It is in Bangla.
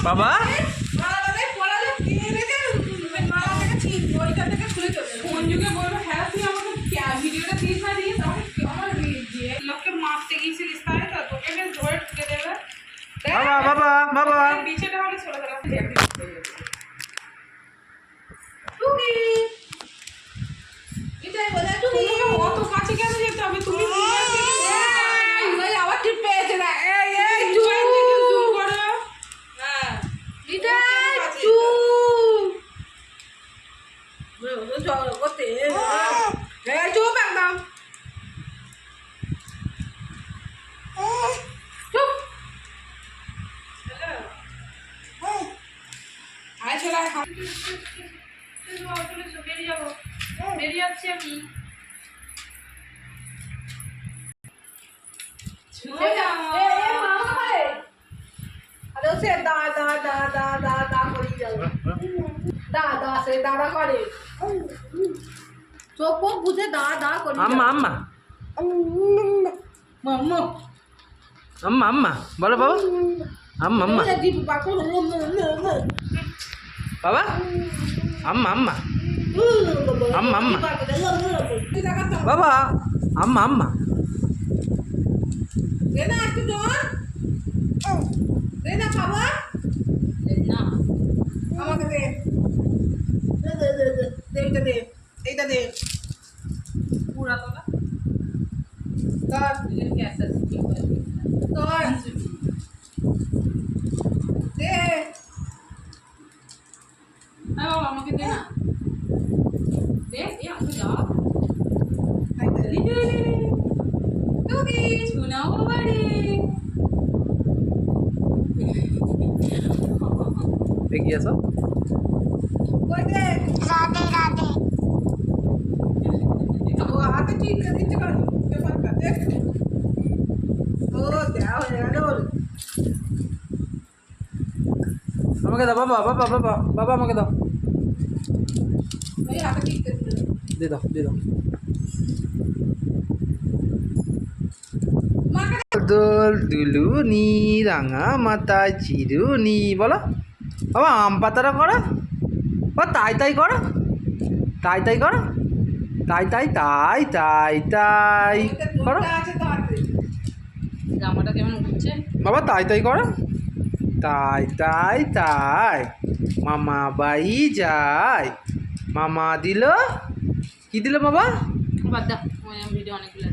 বাবা বাবা বাবা অত কাছে কেন যেতে হবে তুমি আবার ঠিক পেয়েছে না করতে চুপ একদম চুপ আয় চলে বেরিয়ে যাবো বেরিয়ে যাচ্ছি আমি চোখ বুঝে দা দা করে আম্মা আম্মা আম্মা আম্মা বলো বাবা আম্মা আম্মা বাবা আম্মা আম্মা আম্মা আম্মা বাবা আম্মা আম্মা দে না একটু জল দে না খাবার না আমাকে দে দে দে দে দে এইটা দে এইটা দে পুরা তোলা তার ক্যাসা কি করে তোর দে আয় আমাকে দে না দে এই আমাকে দাও আই দে দে তুমি শোনাও বাড়ি এগিয়ে আসো কই দে রাধে রাধে ও হাতে ঠিক করে দিতে পারো পেপারটা দেখ ও দেও হয়ে গেল আমাকে দাও বাবা বাবা বাবা বাবা আমাকে দাও এই হাতে ঠিক করে দিয়ে দাও দিয়ে দাও দোল দুলুনি রাঙা মাথায় চিরুনি বলো বাবা আম পাতাটা করো বা তাই তাই করো তাই তাই করো তাই তাই তাই তাই তাই করো জামাটা কেমন উঠছে বাবা তাই তাই করো তাই তাই তাই মামা বাই যায় মামা দিল কি দিল বাবা বাদ দাও ভিডিও অনেকগুলো